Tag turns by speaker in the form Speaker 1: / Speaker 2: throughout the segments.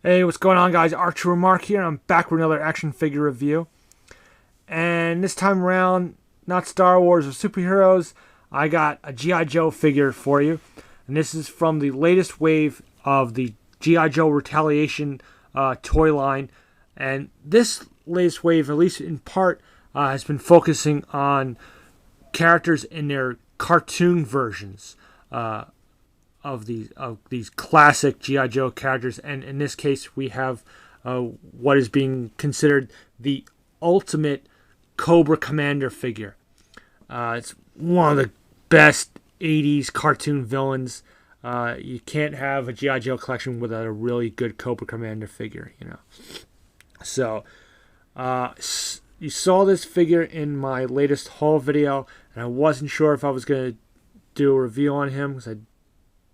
Speaker 1: Hey, what's going on, guys? Archer Remark here. I'm back with another action figure review. And this time around, not Star Wars or superheroes, I got a G.I. Joe figure for you. And this is from the latest wave of the G.I. Joe Retaliation toy line. And this latest wave, at least in part, has been focusing on characters in their cartoon versions. Of these classic GI Joe characters, and in this case, we have what is being considered the ultimate Cobra Commander figure. It's one of the best '80s cartoon villains. You can't have a GI Joe collection without a really good Cobra Commander figure, you know. So, you saw this figure in my latest haul video, and I wasn't sure if I was going to do a review on him because I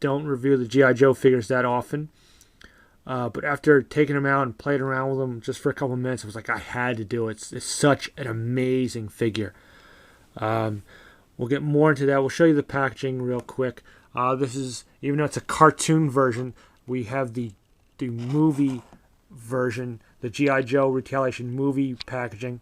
Speaker 1: don't review the G.I. Joe figures that often. But after taking them out and playing around with them just for a couple of minutes, I was like, I had to do it. It's such an amazing figure. We'll get more into that. We'll show you the packaging real quick. This is, even though it's a cartoon version, we have the movie version, the G.I. Joe Retaliation movie packaging.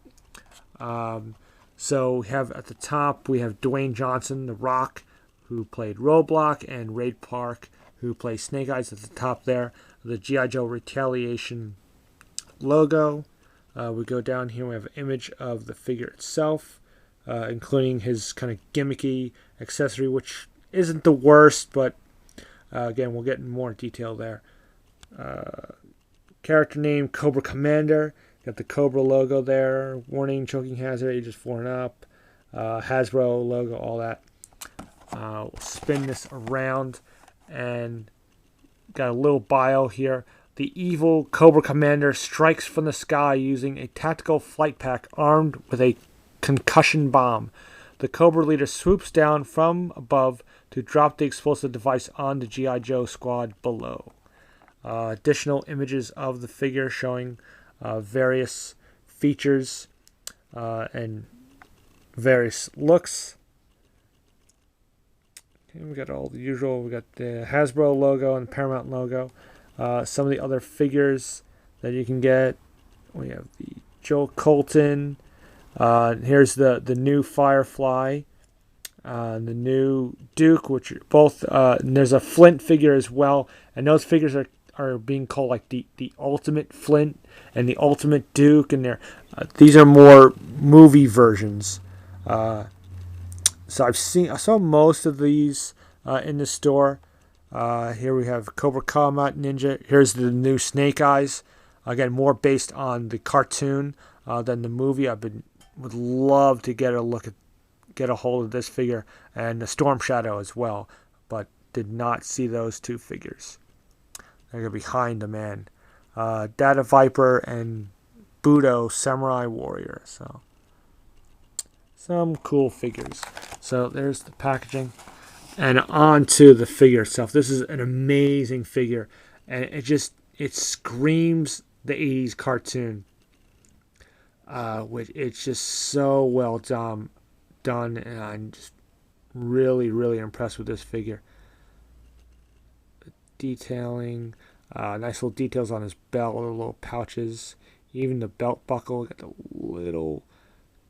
Speaker 1: So we have at the top, we have Dwayne Johnson, The Rock, who played Roadblock, and Ray Park, who plays Snake Eyes at the top there. The G.I. Joe Retaliation logo. We go down here, we have an image of the figure itself, including his kind of gimmicky accessory, which isn't the worst, but again, we'll get in more detail there. Character name, Cobra Commander. Got the Cobra logo there. Warning, choking hazard, ages 4 and up. Hasbro logo, all that. We'll spin this around and got a little bio here. The evil Cobra Commander strikes from the sky using a tactical flight pack armed with a concussion bomb. The Cobra leader swoops down from above to drop the explosive device on the G.I. Joe squad below. Additional images of the figure showing various features and various looks. Okay, we got all the usual. We got the Hasbro logo and Paramount logo. Some of the other figures that you can get. We have the Joe Colton. Here's the new Firefly. The new Duke, which are both. And there's a Flint figure as well. And those figures are being called like the Ultimate Flint and the Ultimate Duke. And these are more movie versions. So I saw most of these in the store. Here we have Cobra Combat Ninja. Here's the new Snake Eyes. Again, more based on the cartoon than the movie. Would love to get a hold of this figure and the Storm Shadow as well, but did not see those two figures. They're behind the man. Data Viper and Budo Samurai Warrior. So some cool figures. So there's the packaging. And on to the figure itself. This is an amazing figure. And it screams the 80s cartoon. Which it's just so well done. And I'm just really, really impressed with this figure. Detailing. Nice little details on his belt, little pouches. Even the belt buckle. Got the little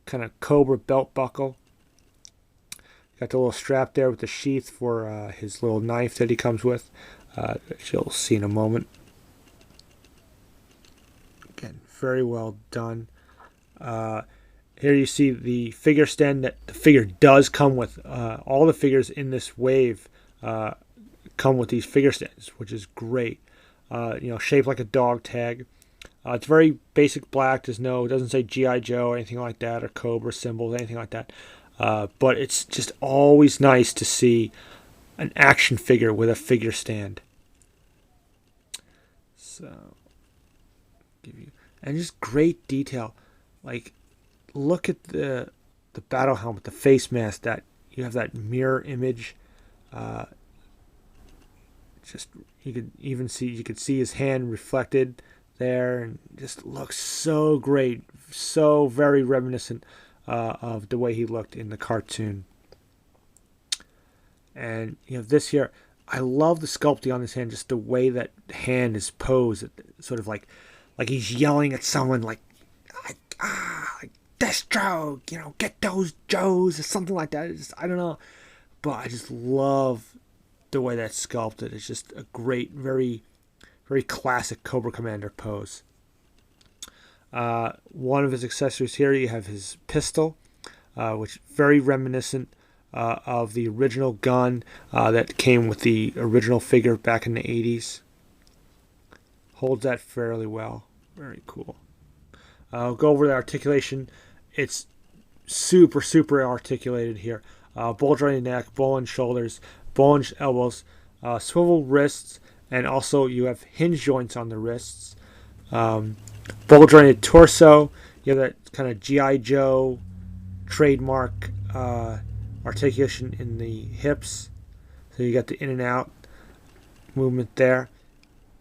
Speaker 1: kind of Cobra belt buckle. Got the little strap there with the sheath for his little knife that he comes with, which you'll see in a moment. Again, very well done. Here you see the figure stand that the figure does come with. All the figures in this wave come with these figure stands, which is great. Shaped like a dog tag. It's very basic black. It doesn't say G.I. Joe or anything like that, or Cobra symbols, anything like that. But it's just always nice to see an action figure with a figure stand. So, and just great detail. Like, look at the battle helmet, the face mask. That you have that mirror image. You could see his hand reflected there, and just looks so great, so very reminiscent of the way he looked in the cartoon. And this here, I love the sculpting on this hand, just the way that hand is posed. sort of like he's yelling at someone like Destro, get those Joes or something like that. I don't know, but I just love the way that's sculpted. It's just a great, very, very classic Cobra Commander pose. One of his accessories here, you have his pistol, which is very reminiscent of the original gun that came with the original figure back in the 80s. Holds that fairly well. Very cool. I'll go over the articulation. It's super, super articulated here. Bulge jointed neck, bulge shoulders, bulge elbows, swivel wrists, and also you have hinge joints on the wrists. Bulge jointed torso. You have that kind of G.I. Joe trademark articulation in the hips. So you got the in and out movement there.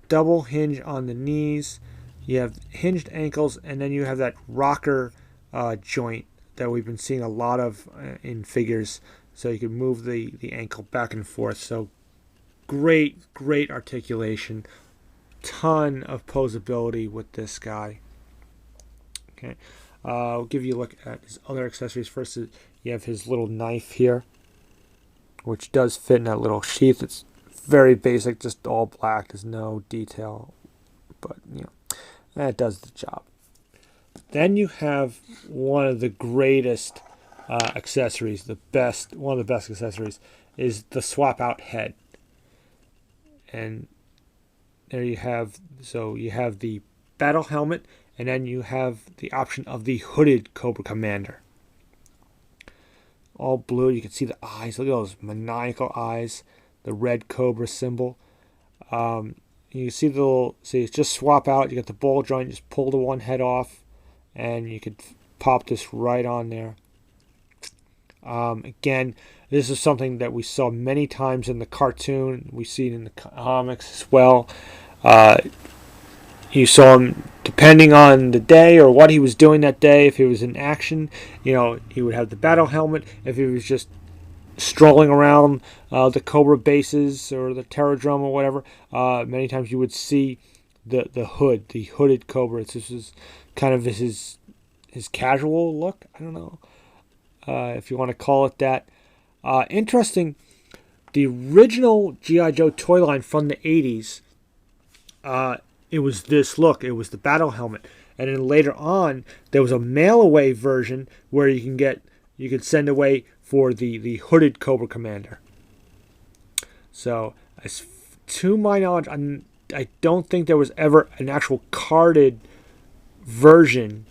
Speaker 1: Double hinge on the knees. You have hinged ankles, and then you have that rocker joint that we've been seeing a lot of in figures. So you can move the ankle back and forth. So great articulation. Ton of posability with this guy. Okay, I'll give you a look at his other accessories. First, you have his little knife here, which does fit in that little sheath. It's very basic, just all black. There's no detail, but that does the job. Then you have one of the greatest accessories, one of the best accessories, is the swap out head. And there you have, so you have the battle helmet, and then you have the option of the hooded Cobra Commander. All blue, you can see the eyes, look at those maniacal eyes, the red Cobra symbol. You see the little, see, it's just swap out, you got the ball joint, just pull the one head off, and you could pop this right on there. Again, this is something that we saw many times in the cartoon. We see it in the comics as well. You saw him, depending on the day or what he was doing that day. If he was in action, he would have the battle helmet. If he was just strolling around the Cobra bases or the Terradrome or whatever, many times you would see the hood, the hooded Cobra. This is kind of his casual look. I don't know if you want to call it that. Interesting, the original G.I. Joe toy line from the 80s, it was this look. It was the battle helmet. And then later on, there was a mail-away version where you could send away for the hooded Cobra Commander. So, as to my knowledge, I don't think there was ever an actual carded version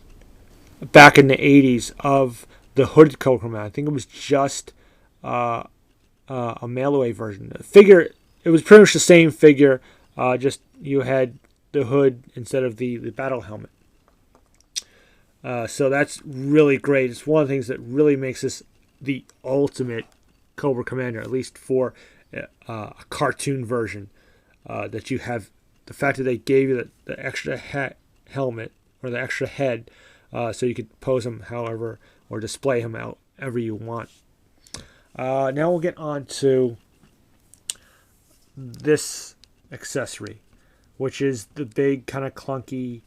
Speaker 1: back in the 80s of the hooded Cobra Commander. I think it was just a mail-away version. The figure, it was pretty much the same figure, just you had the hood instead of the battle helmet. So that's really great. It's one of the things that really makes this the ultimate Cobra Commander, at least for a cartoon version. That you have the fact that they gave you the extra helmet or the extra head, so you could pose him however or display him however you want. Now we'll get on to this accessory, which is the big kind of clunky,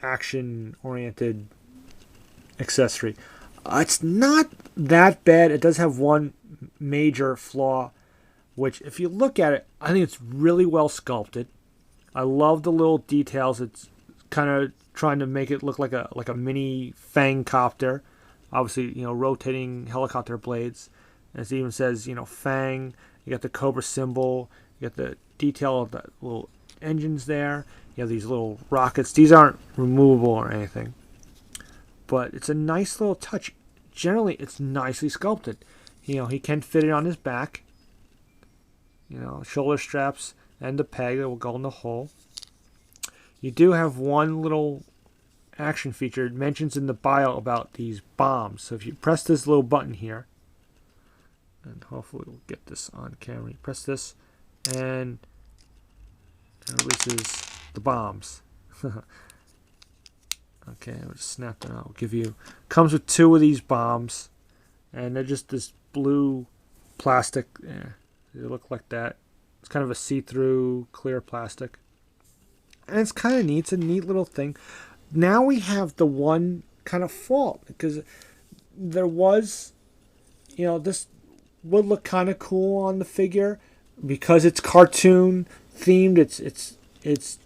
Speaker 1: action-oriented accessory. It's not that bad. It does have one major flaw, which if you look at it, I think it's really well sculpted. I love the little details. It's kind of trying to make it look like a mini Fang copter. Obviously, rotating helicopter blades. As it even says, Fang. You got the Cobra symbol. You got the detail of the little engines there. You have these little rockets. These aren't removable or anything, but it's a nice little touch. Generally, it's nicely sculpted. He can fit it on his back. Shoulder straps and the peg that will go in the hole. You do have one little action feature. It mentions in the bio about these bombs. So if you press this little button here, and hopefully we'll get this on camera. You press this, and it releases the bombs. Okay, I'll just snap that out. Comes with 2 of these bombs, and they're just this blue plastic. They look like that. It's kind of a see-through clear plastic. And it's kind of neat. It's a neat little thing. Now we have the one kind of fault, because there was, this would look kind of cool on the figure because it's cartoon themed. It's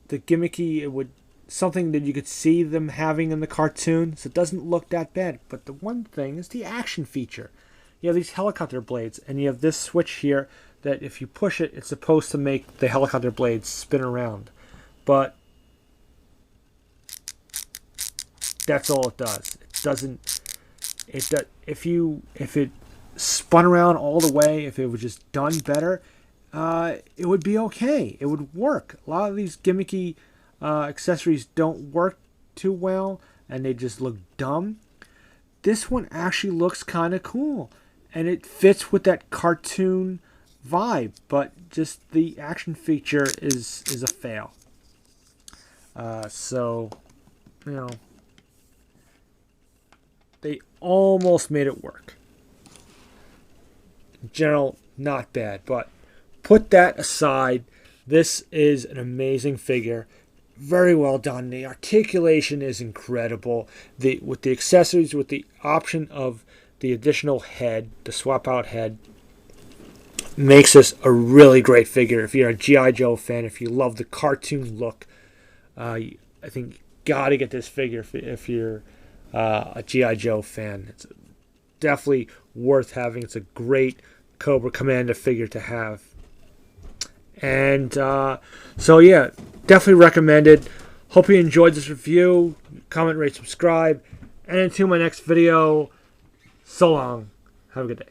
Speaker 1: the gimmicky. It would something that you could see them having in the cartoon, so it doesn't look that bad. But the one thing is the action feature. You have these helicopter blades, and you have this switch here that if you push it, it's supposed to make the helicopter blades spin around. But that's all it does. It doesn't. If it spun around all the way, if it was just done better, it would be okay. It would work. A lot of these gimmicky accessories don't work too well, and they just look dumb. This one actually looks kind of cool, and it fits with that cartoon vibe. But just the action feature is a fail. So, they almost made it work. In general, not bad, but put that aside. This is an amazing figure. Very well done. The articulation is incredible. With the accessories, with the option of the additional head, the swap out head, makes this a really great figure. If you're a G.I. Joe fan, if you love the cartoon look, I think you got to get this figure if you're a G.I. Joe fan. It's definitely worth having. It's a great Cobra Commander figure to have. And so yeah, definitely recommended. Hope you enjoyed this review. Comment, rate, subscribe. And until my next video, so long. Have a good day.